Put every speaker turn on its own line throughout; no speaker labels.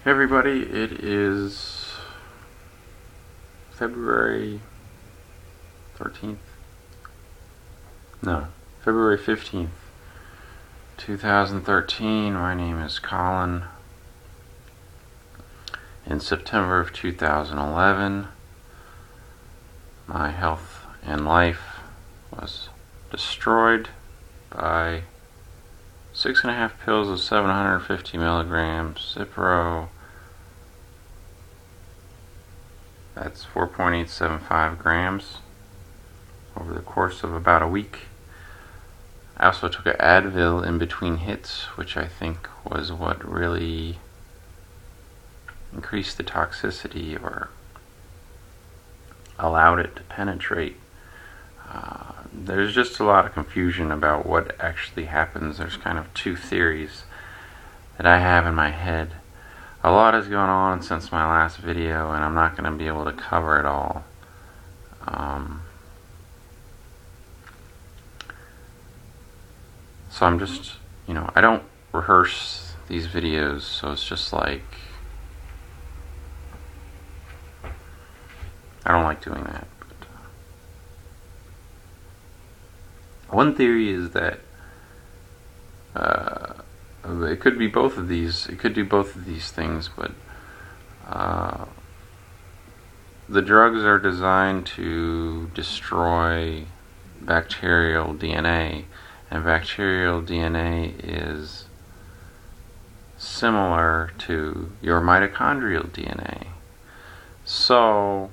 Hey everybody, it is February 13th? No, February 15th, 2013. My name is Colin. In September of 2011, my health and life was destroyed by 6.5 pills of 750 milligrams Cipro. That's 4.875 grams over the course of about a week. I also took an Advil in between hits, which I think was what really increased the toxicity or allowed it to penetrate. There's just a lot of confusion about what actually happens. There's kind of two theories that I have in my head. A lot has gone on since my last video, and I'm not going to be able to cover it all. So I'm just, I don't rehearse these videos, so it's just like, I don't like doing that. But, one theory is that it could be both of these. It could do both of these things, but the drugs are designed to destroy bacterial DNA, and bacterial DNA is similar to your mitochondrial DNA. So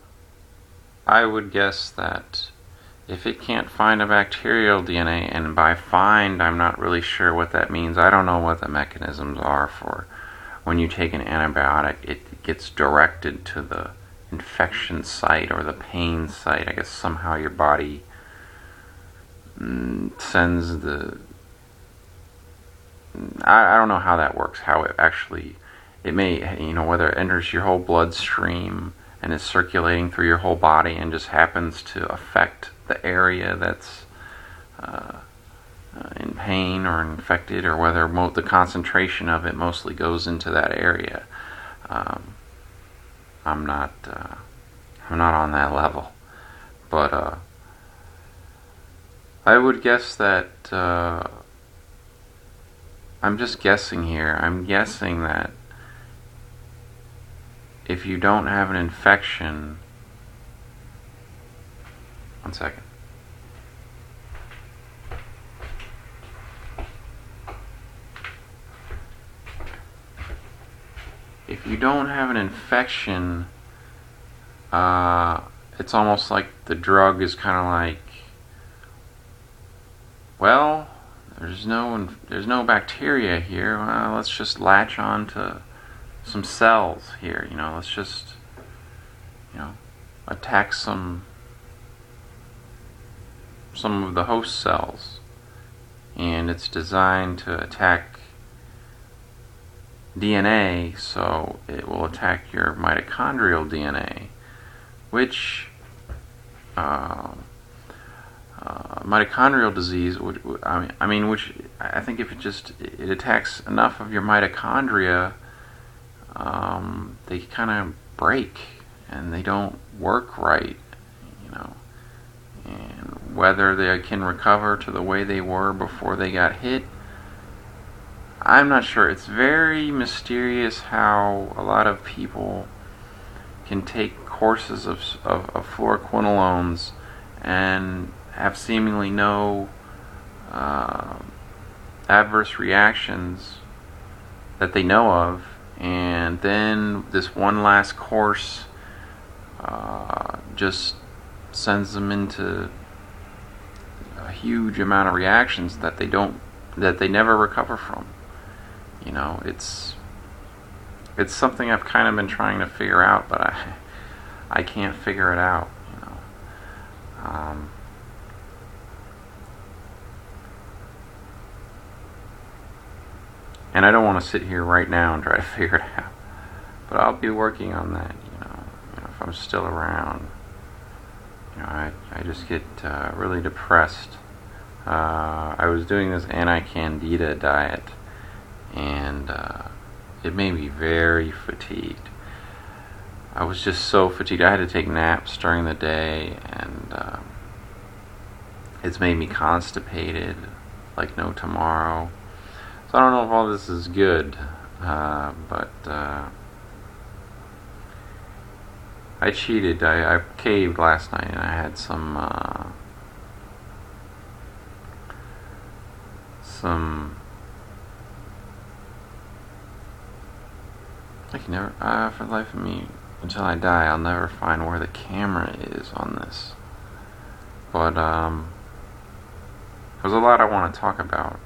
I would guess that if it can't find a bacterial DNA, and by find, I'm not really sure what that means. I don't know what the mechanisms are for when you take an antibiotic, it gets directed to the infection site or the pain site. I guess somehow your body sends the... I don't know how that works, how it actually... It may, whether it enters your whole bloodstream and is circulating through your whole body and just happens to affect the area that's in pain or infected, or whether the concentration of it mostly goes into that area. I'm not on that level, but I would guess that I'm just guessing here. I'm guessing that if you don't have an infection... One second. If you don't have an infection, it's almost like the drug is kind of like, well, there's no bacteria here. Well, let's just latch on to some cells here. Let's just, attack some of the host cells, and it's designed to attack DNA, so it will attack your mitochondrial DNA, which mitochondrial disease which I think if it attacks enough of your mitochondria, they kind of break and they don't work right, and whether they can recover to the way they were before they got hit, I'm not sure. It's very mysterious how a lot of people can take courses of fluoroquinolones and have seemingly no adverse reactions that they know of, and then this one last course just sends them into a huge amount of reactions that they never recover from. It's something I've kind of been trying to figure out, but I can't figure it out. And I don't want to sit here right now and try to figure it out, but I'll be working on that. If I'm still around, I just get really depressed. I was doing this anti-Candida diet, and it made me very fatigued. I was just so fatigued. I had to take naps during the day, and it's made me constipated like no tomorrow. So I don't know if all this is good, but I cheated. I caved last night, and I had some I can never, for the life of me, until I die, I'll never find where the camera is on this. But there's a lot I want to talk about.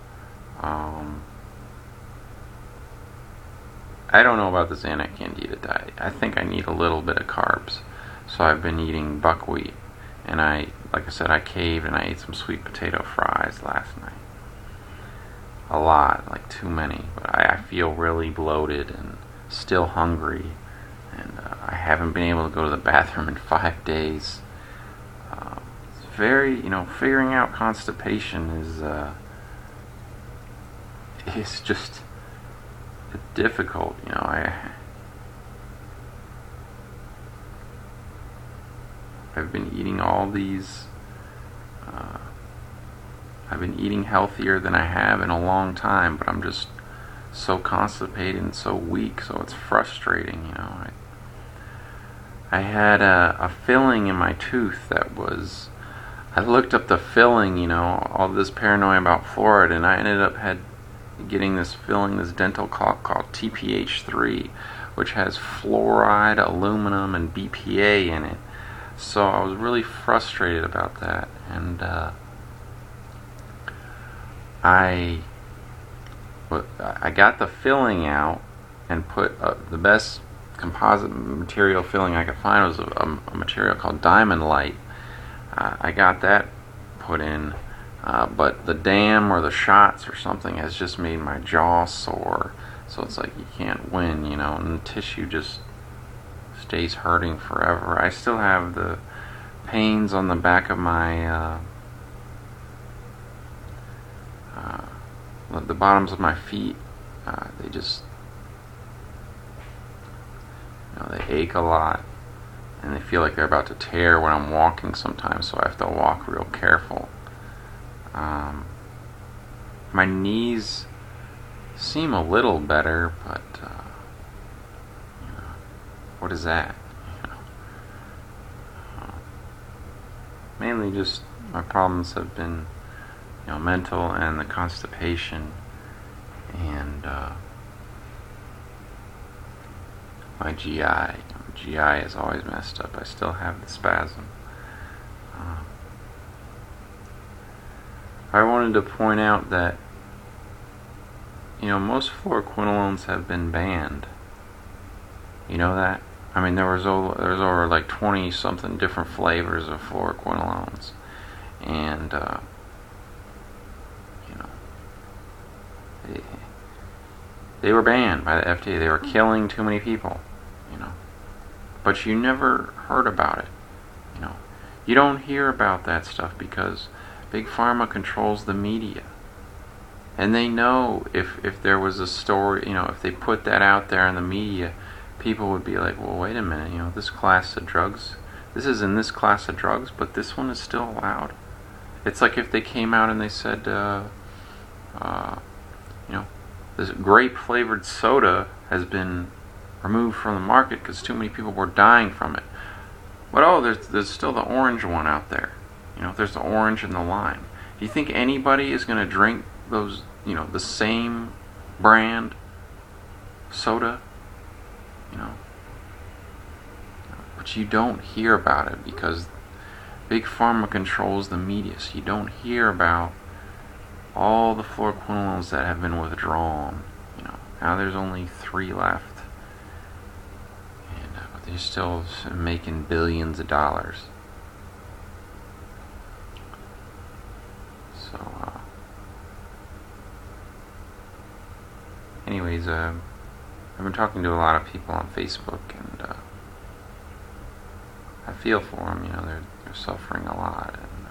I don't know about this anti-candida diet. I think I need a little bit of carbs. So I've been eating buckwheat. And like I said, I caved and I ate some sweet potato fries last night. A lot, like too many. But I feel really bloated and still hungry. And I haven't been able to go to the bathroom in 5 days. It's very, figuring out constipation is just difficult. I've been eating all these. I've been eating healthier than I have in a long time, but I'm just so constipated and so weak. So it's frustrating. I had a filling in my tooth that was. I looked up the filling. All this paranoia about fluoride, and I ended up getting this filling, this dental caulk called TPH3, which has fluoride, aluminum, and BPA in it. So I was really frustrated about that, and I got the filling out and put the best composite material filling I could find was a material called Diamond Light. I got that put in. But the dam or the shots or something has just made my jaw sore. So it's like you can't win, and the tissue just stays hurting forever. I still have the pains on the back of my, the bottoms of my feet. They just, they ache a lot. And they feel like they're about to tear when I'm walking sometimes, so I have to walk real careful. My knees seem a little better, but what is that? Mainly just my problems have been mental and the constipation, and my GI. GI is always messed up. I still have the spasm. I wanted to point out that most fluoroquinolones have been banned. You know that? I mean, there's over like 20 something different flavors of fluoroquinolones, and they were banned by the FDA. They were killing too many people. But you never heard about it. You don't hear about that stuff because Big Pharma controls the media. And they know if there was a story, if they put that out there in the media, people would be like, well, wait a minute, this class of drugs, this is in this class of drugs, but this one is still allowed. It's like if they came out and they said, this grape flavored soda has been removed from the market because too many people were dying from it. But there's still the orange one out there. There's the orange and the lime. Do you think anybody is going to drink those, the same brand soda? But you don't hear about it because Big Pharma controls the media. So you don't hear about all the fluoroquinolones that have been withdrawn. Now there's only 3 left. But they're still making billions of dollars. So, anyways, I've been talking to a lot of people on Facebook, and I feel for them. They're suffering a lot, and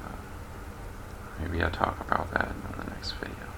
maybe I'll talk about that in the next video.